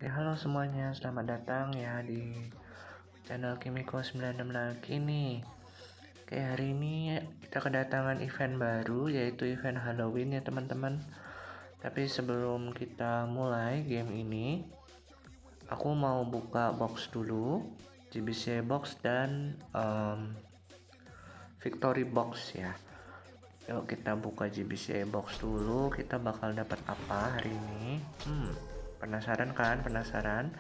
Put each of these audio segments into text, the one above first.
Halo semuanya, selamat datang ya di channel Kimiko 96 lagi nih. Hari ini kita kedatangan event baru, yaitu event Halloween ya teman-teman. Tapi sebelum kita mulai game ini, aku mau buka box dulu, GBC box dan Victory box ya. Yuk kita buka GBC box dulu, kita bakal dapat apa hari ini? Penasaran kan? Penasaran?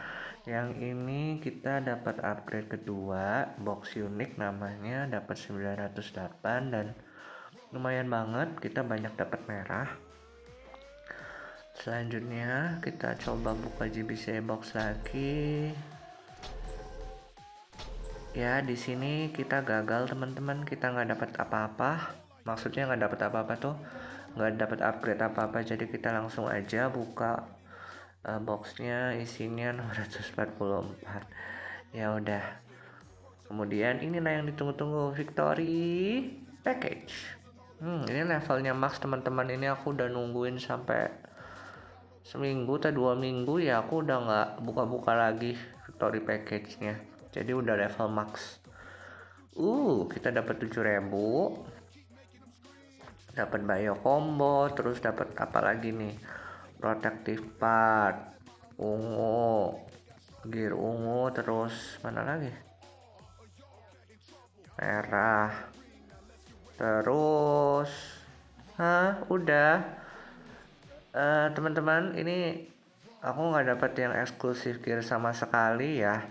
Yang ini kita dapat upgrade kedua, box unik namanya, dapat 908 dan lumayan banget, kita banyak dapat merah. Selanjutnya kita coba buka GBC box lagi. Ya, di sini kita gagal teman-teman, kita nggak dapat apa-apa. Maksudnya nggak dapat apa-apa tuh, nggak dapat upgrade apa-apa. Jadi kita langsung aja buka boxnya, isinya 944. Ya udah. Kemudian inilah yang ditunggu-tunggu, Victory Package. Ini levelnya max teman-teman. Ini aku udah nungguin sampai seminggu atau 2 minggu ya, aku udah nggak buka-buka lagi Victory Package-nya. Jadi udah level max. Kita dapat 7000. Dapat bio combo, terus dapat apa lagi nih? Protective part, ungu, gear ungu, terus mana lagi? Merah. Terus udah. Teman-teman, ini aku nggak dapat yang eksklusif gear sama sekali ya.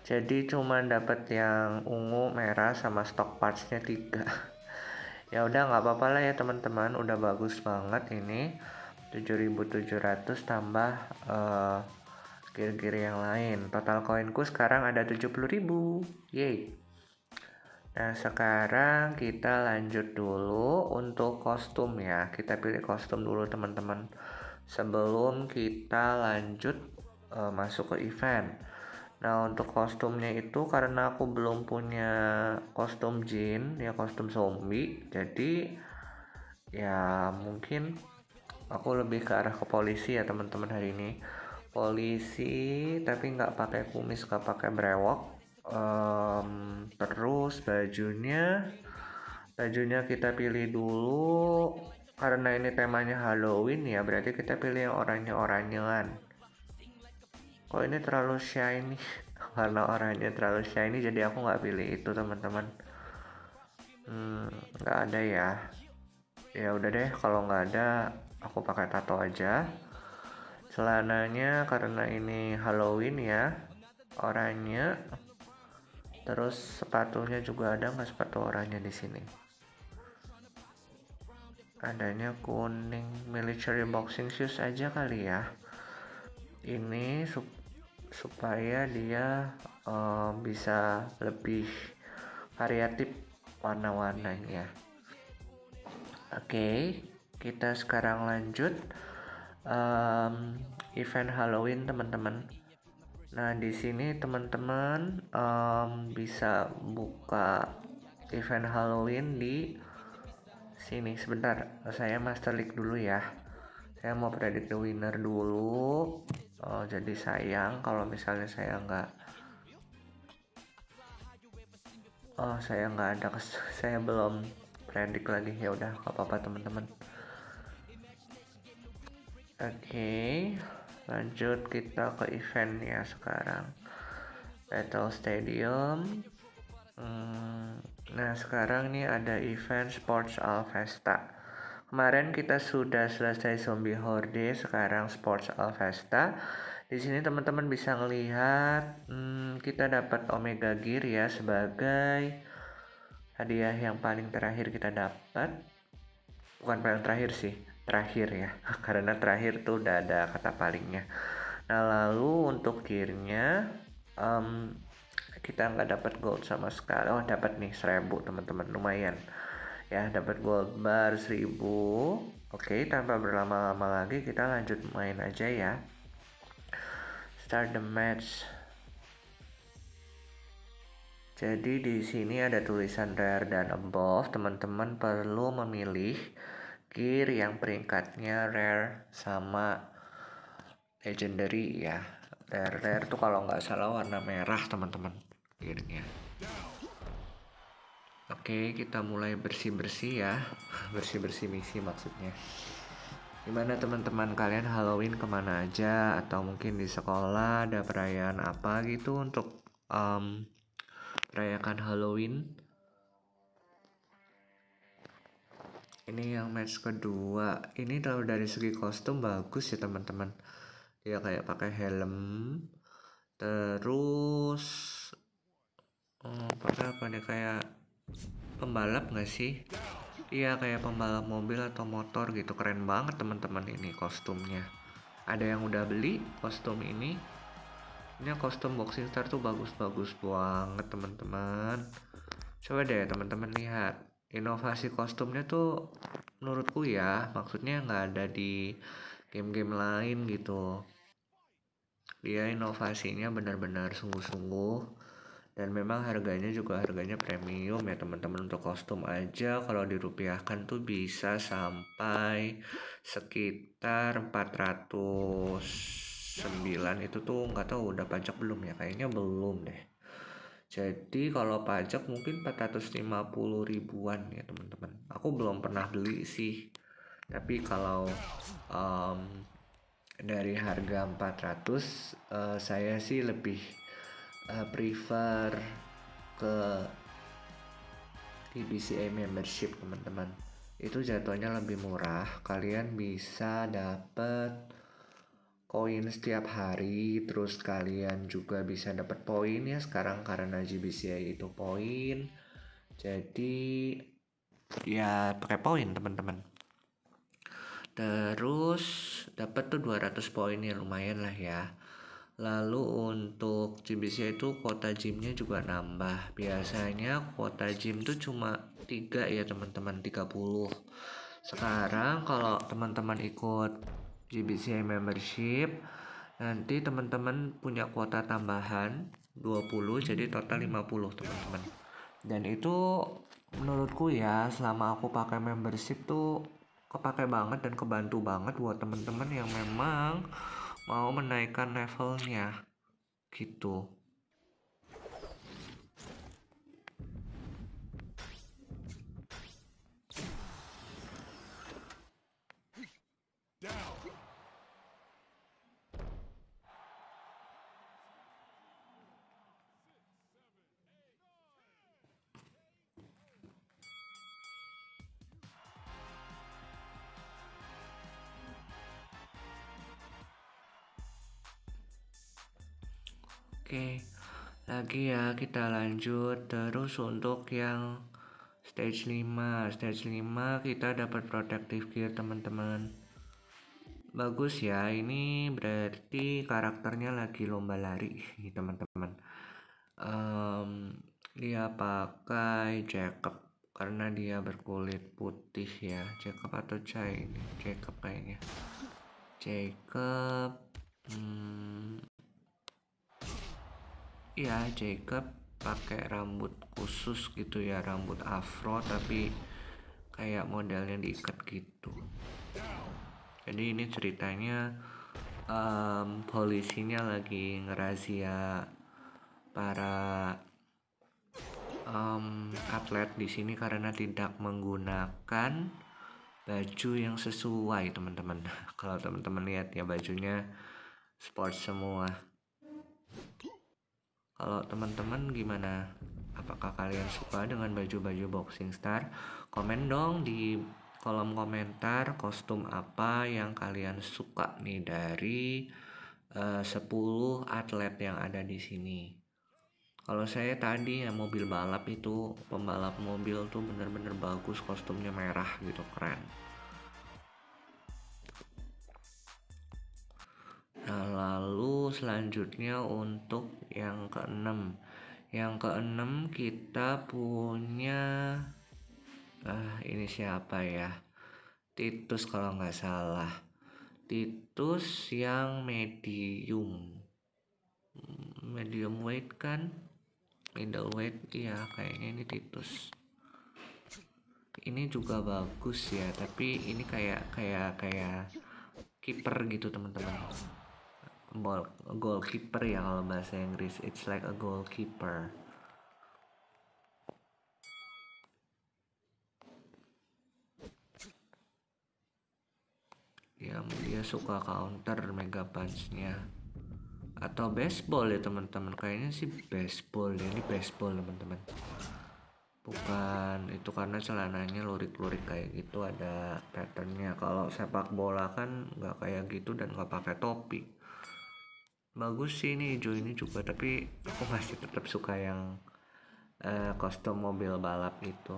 Jadi cuma dapat yang ungu, merah, sama stock partsnya 3. Ya udah, nggak apa-apa lah ya teman-teman, udah bagus banget ini. 7.700 tambah gear-gear yang lain. Total koinku sekarang ada 70.000. Yeay. Nah, sekarang kita lanjut dulu untuk kostum ya. Kita pilih kostum dulu teman-teman, sebelum kita lanjut masuk ke event. Nah, untuk kostumnya itu karena aku belum punya kostum jin ya, kostum zombie, jadi ya mungkin aku lebih ke arah ke polisi ya teman-teman hari ini. Polisi tapi nggak pakai kumis, nggak pakai brewok. Terus bajunya kita pilih dulu karena ini temanya Halloween ya, berarti kita pilih yang oranye-oranyean. Kok ini terlalu shiny? Karena oranye terlalu shiny jadi aku nggak pilih itu teman-teman. Nggak ada ya. Ya udah deh, kalau nggak ada aku pakai tato aja. Celananya karena ini Halloween ya, oranye. Terus sepatunya juga ada nggak sepatu oranye di sini? Adanya kuning, military boxing shoes aja kali ya. Ini supaya dia bisa lebih variatif warna-warnanya. Oke, kita sekarang lanjut event Halloween teman-teman. Nah, di sini teman-teman bisa buka event Halloween di sini. Sebentar, saya Master League dulu ya. Saya mau predict the winner dulu. Jadi sayang kalau misalnya saya nggak ada saya belum predict lagi. Ya udah, nggak apa-apa teman-teman. Oke, lanjut kita ke event ya sekarang. Battle Stadium. Nah, sekarang nih ada event Sports Alfesta. Kemarin kita sudah selesai Zombie Horde, sekarang Sports Alfesta. Di sini teman-teman bisa melihat kita dapat Omega Gear ya sebagai hadiah yang paling terakhir kita dapat. Bukan paling terakhir sih, terakhir ya. Karena terakhir tuh udah ada kata palingnya. Nah, lalu untuk gearnya kita nggak dapat gold sama sekali. Dapat nih 1000 teman-teman, lumayan ya, dapat gold bar 1000. Oke, tanpa berlama-lama lagi kita lanjut main aja ya. Start the match. Jadi di sini ada tulisan rare dan above. Teman-teman perlu memilih gear yang peringkatnya rare sama legendary ya. Rare tuh kalau nggak salah warna merah teman-teman gearnya. Oke, kita mulai bersih-bersih ya. Bersih-bersih misi maksudnya. Gimana teman-teman, kalian Halloween kemana aja? Atau mungkin di sekolah ada perayaan apa gitu untuk merayakan Halloween? Ini yang match kedua. Ini kalau dari segi kostum bagus ya teman-teman. Dia kayak pakai helm. Terus pakai apa nih, kayak pembalap nggak sih? Iya, kayak pembalap mobil atau motor gitu. Keren banget teman-teman ini kostumnya. Ada yang udah beli kostum ini? Ini kostum Boxing Star tuh bagus-bagus banget teman-teman. Coba deh teman-teman lihat. Inovasi kostumnya tuh menurutku ya, maksudnya nggak ada di game-game lain gitu. Dia inovasinya benar-benar sungguh-sungguh. Dan memang harganya juga harganya premium ya teman-teman. Untuk kostum aja kalau dirupiahkan tuh bisa sampai sekitar 409. Itu tuh nggak tahu udah pajak belum ya, kayaknya belum deh. Jadi kalau pajak mungkin 450 ribuan ya teman-teman. Aku belum pernah beli sih. Tapi kalau dari harga 400, saya sih lebih prefer ke TBCA membership teman-teman. Itu jatuhnya lebih murah. Kalian bisa dapet koin setiap hari, terus kalian juga bisa dapat poin ya sekarang karena GBCA itu poin. Jadi ya pakai poin teman-teman. Terus dapat tuh 200 poin ya, lumayan lah ya. Lalu untuk GBCA itu kuota gymnya juga nambah. Biasanya kuota gym tuh cuma 3 ya teman-teman, 30. Sekarang kalau teman-teman ikut GBCA membership, nanti teman-teman punya kuota tambahan 20, jadi total 50 teman-teman. Dan itu menurutku ya, selama aku pakai membership tuh kepake banget dan kebantu banget buat teman-teman yang memang mau menaikkan levelnya gitu. Oke, lagi ya kita lanjut. Terus untuk yang stage 5 kita dapat protective gear teman-teman. Bagus ya, ini berarti karakternya lagi lomba lari teman-teman. Dia pakai Jacob karena dia berkulit putih ya. Jacob atau Chai ini? Jacob kayaknya. Jacob. Iya, Jacob pakai rambut khusus gitu ya, rambut afro tapi kayak modelnya diikat gitu. Jadi ini ceritanya polisinya lagi ngerazia para atlet di sini karena tidak menggunakan baju yang sesuai teman-teman. Kalau teman-teman lihat ya, bajunya sport semua. Kalau teman-teman gimana? Apakah kalian suka dengan baju-baju Boxing Star? Komen dong di kolom komentar kostum apa yang kalian suka nih dari 10 atlet yang ada di sini. Kalau saya tadi ya mobil balap itu, pembalap mobil tuh bener-bener bagus, kostumnya merah gitu, keren. Nah, lalu selanjutnya untuk yang keenam. Yang keenam kita punya ini siapa ya? Titus kalau nggak salah. Titus yang medium weight kan? Middle weight, iya kayaknya ini Titus. Ini juga bagus ya, tapi ini kayak kiper gitu teman-teman. goalkeeper ya kalau bahasa Inggris. It's like a goalkeeper. Dia suka counter Mega Punch-nya. Atau baseball ya teman-teman, kayaknya sih baseball ya. Ini baseball teman-teman, bukan itu karena celananya lurik-lurik kayak gitu, ada patternnya. Kalau sepak bola kan nggak kayak gitu dan nggak pakai topi. Bagus sih ini hijau ini juga, tapi aku masih tetap suka yang kostum mobil balap itu.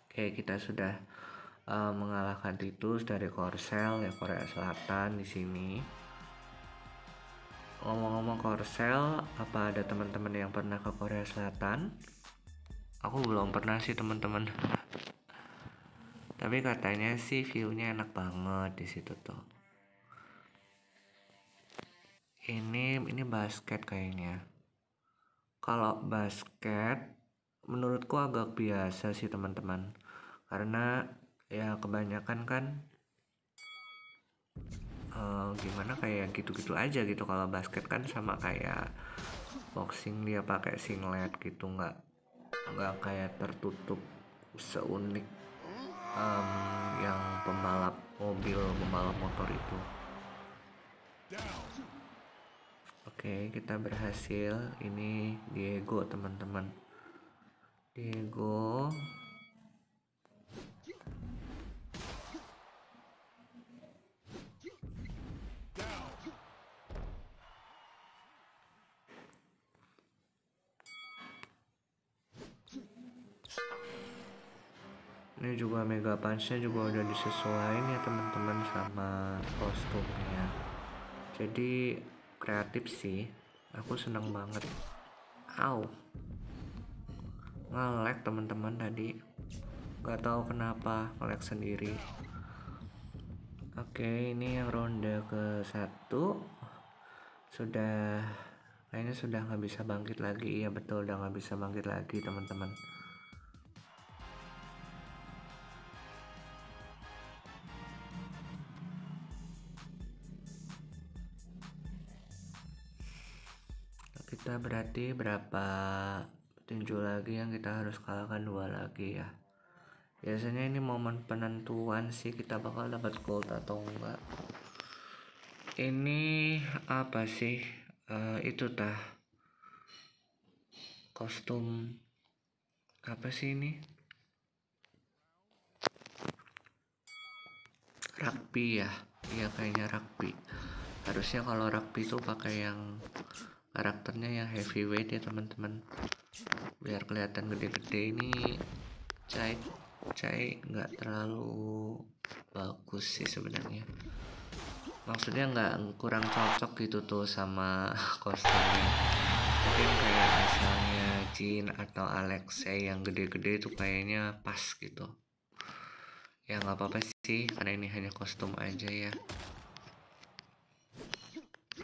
Oke, kita sudah mengalahkan Titus dari Korsel ya, Korea Selatan di sini. Ngomong-ngomong Korsel, apa ada teman-teman yang pernah ke Korea Selatan? Aku belum pernah sih teman-teman. Tapi katanya sih view-nya enak banget di situ tuh. Ini basket kayaknya. Kalau basket menurutku agak biasa sih teman-teman. Karena ya kebanyakan kan gimana kayak gitu-gitu aja gitu. Kalau basket kan sama kayak boxing, dia pakai singlet gitu, nggak kayak tertutup seunik yang pembalap mobil, pembalap motor itu. Oke, kita berhasil. Ini Diego teman-teman. Diego. Ini juga Mega Punch-nya juga udah disesuaikan ya teman-teman sama kostumnya. Jadi kreatif sih. Aku seneng banget. Nge-lag teman-teman tadi. Gak tahu kenapa nge-lag sendiri. Oke, ini yang ronde ke-1. Kayaknya sudah nggak bisa bangkit lagi. Iya betul, udah nggak bisa bangkit lagi teman-teman. Kita berarti berapa tinju lagi yang kita harus kalahkan? 2 lagi ya. Biasanya ini momen penentuan sih kita bakal dapat gold atau enggak. Ini apa sih? Itu kostum apa sih ini? Rugby ya. Iya kayaknya rugby. Harusnya kalau rugby itu pakai yang karakternya yang heavyweight ya teman-teman, biar kelihatan gede-gede. Ini Cai nggak terlalu bagus sih sebenarnya, maksudnya nggak, kurang cocok gitu tuh sama kostumnya. Mungkin kayak misalnya Jin atau Alexei yang gede-gede itu kayaknya pas gitu ya. Nggak apa-apa sih karena ini hanya kostum aja ya.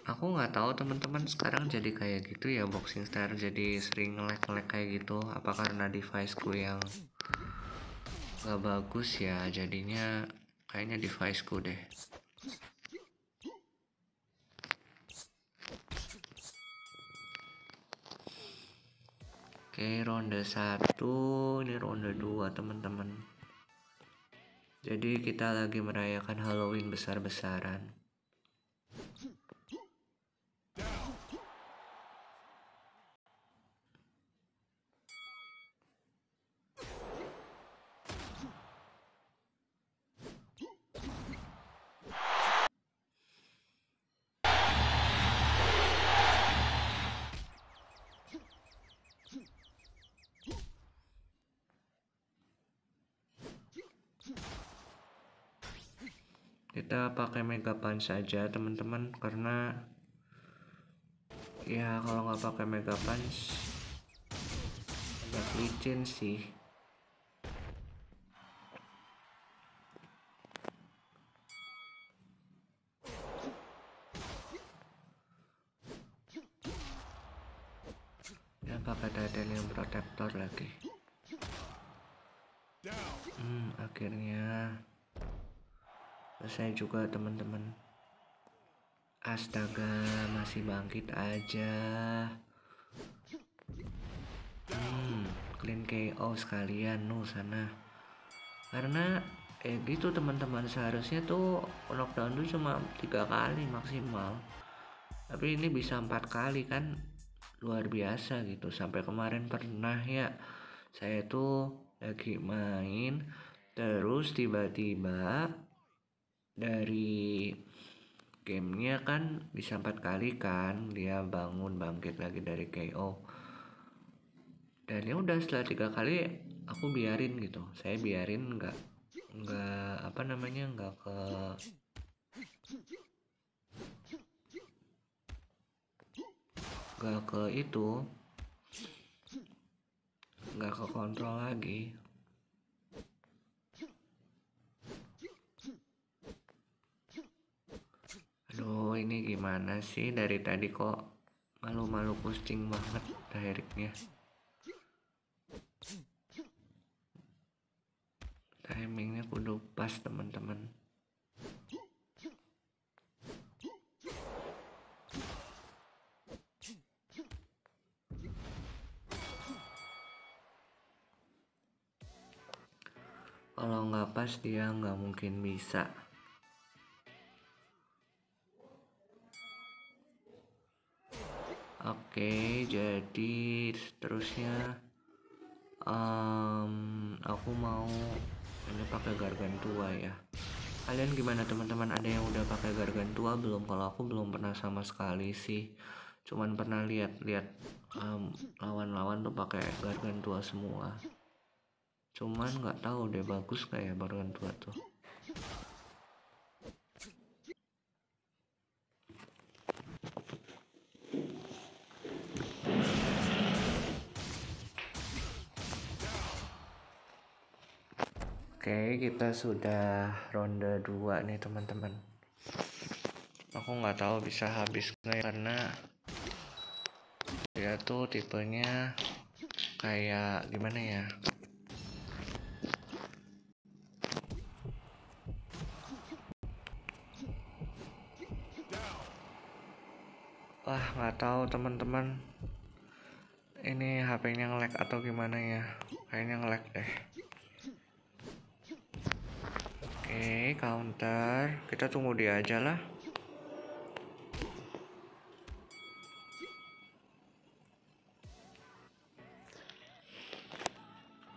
Aku nggak tahu teman-teman sekarang jadi kayak gitu ya, boxing star jadi sering nge-lag kayak gitu. Apa karena deviceku yang nggak bagus ya, jadinya kayaknya deviceku deh. Oke, ronde 1, ini ronde 2 teman-teman. Jadi kita lagi merayakan Halloween besar-besaran. Kita pakai Mega Punch saja teman-teman, karena ya kalau nggak pakai Mega Punch agak licin sih. Ya pakai Titanium Protector lagi. Akhirnya selesai juga teman-teman. Astaga, masih bangkit aja. Clean KO sekalian sana. Karena gitu teman-teman, seharusnya tuh knockdown tuh cuma 3 kali maksimal, tapi ini bisa 4 kali kan, luar biasa gitu. Sampai kemarin pernah ya, saya tuh lagi main terus tiba-tiba dari gamenya kan bisa 4 kali kan, dia bangun bangkit lagi dari KO. Dan ya udah, setelah 3 kali aku biarin gitu, saya biarin nggak nggak ke kontrol lagi. Aduh, ini gimana sih, dari tadi kok malu-malu kucing banget directnya. Timingnya kudu pas teman-teman. Kalau nggak pas dia nggak mungkin bisa. Oke, jadi seterusnya aku mau ini pakai Gargantua ya. Kalian gimana teman-teman, ada yang udah pakai Gargantua belum? Kalau aku belum pernah sama sekali sih, cuman pernah lihat lawan-lawan tuh pakai Gargantua semua, cuman nggak tahu deh bagus kayak Gargantua tuh. Oke, kita sudah ronde 2 nih teman-teman. Aku nggak tahu bisa habis nggak ya, karena dia tuh tipenya kayak gimana ya. Wah, nggak tahu teman-teman, ini HP-nya nge-lag atau gimana ya. Kayaknya nge-lag deh. Oke, counter. Kita tunggu dia aja lah.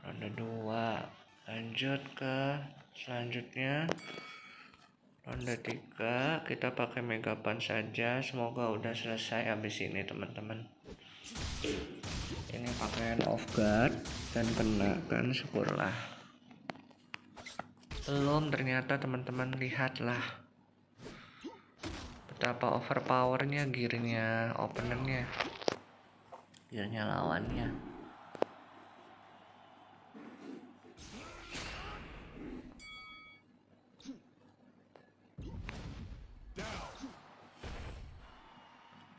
Ronde 2. Lanjut ke selanjutnya. Ronde 3. Kita pakai Mega Punch saja. Semoga udah selesai abis ini teman-teman. Ini pakaian off guard dan kena kan, syukurlah. Belum ternyata teman-teman, lihatlah betapa overpowernya gearnya openernya, gearnya lawannya.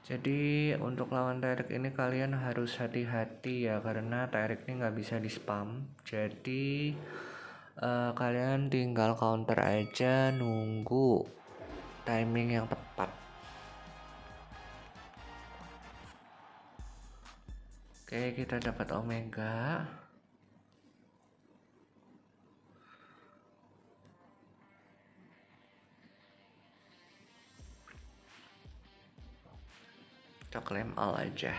Jadi untuk lawan Tyrek ini kalian harus hati-hati ya, karena Tyrek ini nggak bisa di spam. Jadi kalian tinggal counter aja, nunggu timing yang tepat. Oke, kita dapat Omega. Kita klaim all aja.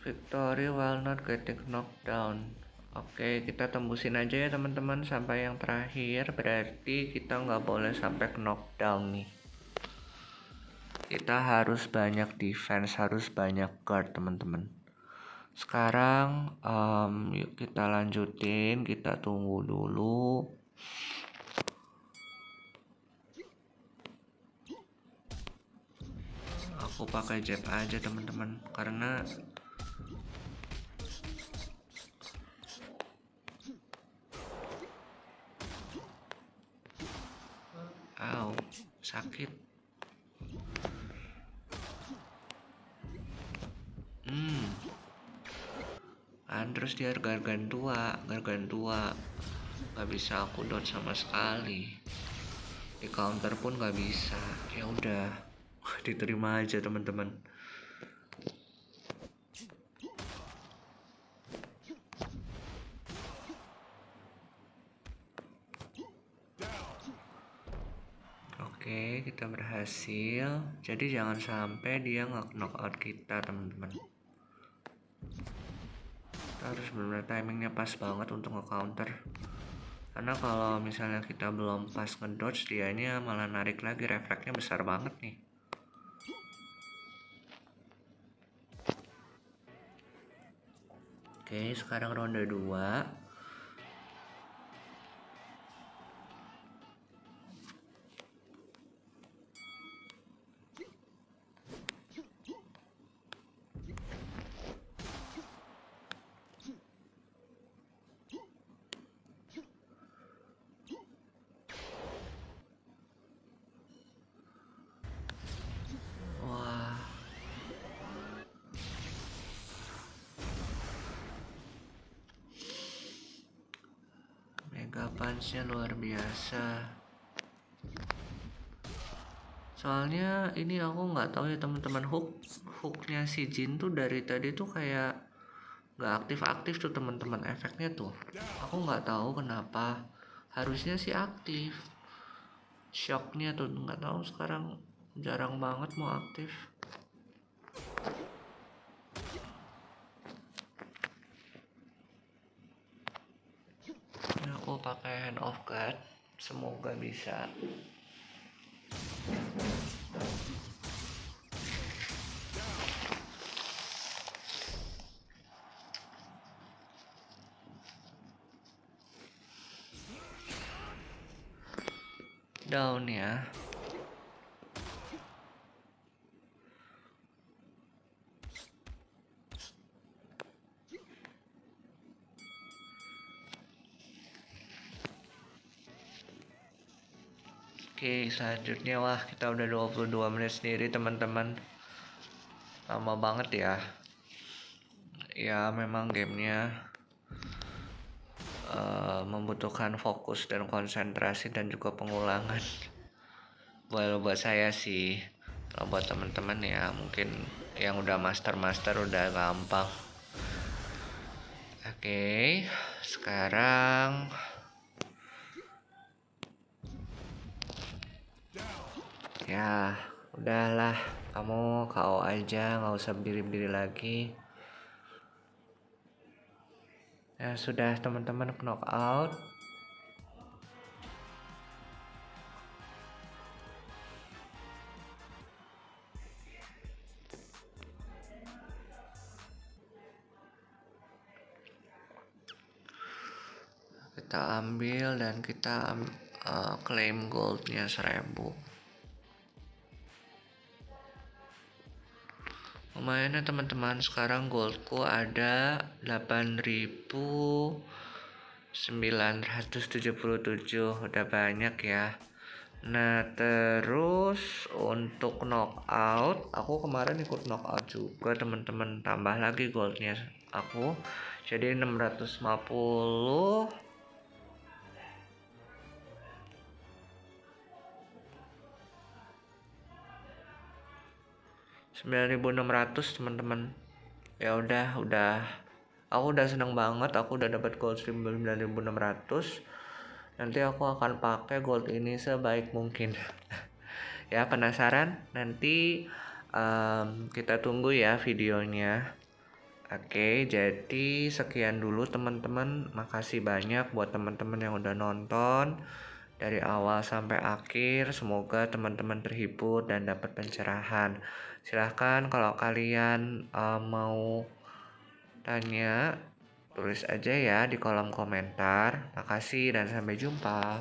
Victory while not getting knocked down. Oke, kita tembusin aja ya teman-teman sampai yang terakhir. Berarti kita nggak boleh sampai knockdown nih. Kita harus banyak defense, harus banyak guard teman-teman. Sekarang yuk kita lanjutin, kita tunggu dulu. Aku pakai jab aja teman-teman, karena sakit. Andrew terus dia gargantua nggak bisa aku dodge sama sekali, di counter pun nggak bisa. Ya udah diterima aja teman-teman. Oke, kita berhasil. Jadi jangan sampai dia knock out kita teman-teman. Kita harus benar-benar timingnya pas banget untuk nge-counter. Karena kalau misalnya kita belum pas ngedodge, dianya malah narik lagi, refleksnya besar banget nih. Oke, sekarang ronde 2. Mega punch-nya luar biasa. Soalnya ini aku nggak tahu ya teman-teman, hooknya si Jin tuh dari tadi tuh kayak nggak aktif tuh teman-teman, efeknya tuh. Aku nggak tahu kenapa. Harusnya sih aktif. Shocknya tuh nggak tahu sekarang jarang banget mau aktif. Ini aku pakai Hand of God, semoga bisa. Down ya. Oke, selanjutnya wah kita udah 22 menit sendiri teman-teman. Lama banget ya. Ya memang gamenya membutuhkan fokus dan konsentrasi dan juga pengulangan. Buat saya sih, kalau buat teman-teman ya mungkin yang udah master udah gampang. Oke, sekarang ya udahlah, kamu KO aja, nggak usah berdiri lagi. Ya sudah teman-teman, knock out. Kita ambil dan kita claim goldnya 1000. Lumayan ya teman-teman, sekarang goldku ada 8.977, udah banyak ya. Nah terus untuk knockout, aku kemarin ikut knockout juga teman-teman, tambah lagi goldnya aku jadi 650. 9.600 teman-teman. Ya udah aku udah seneng banget, aku udah dapat gold 9.600. Nanti aku akan pakai gold ini sebaik mungkin. Ya penasaran? Nanti kita tunggu ya videonya. Oke, jadi sekian dulu teman-teman. Makasih banyak buat teman-teman yang udah nonton dari awal sampai akhir. Semoga teman-teman terhibur dan dapat pencerahan. Silahkan kalau kalian mau tanya, tulis aja ya di kolom komentar. Makasih dan sampai jumpa.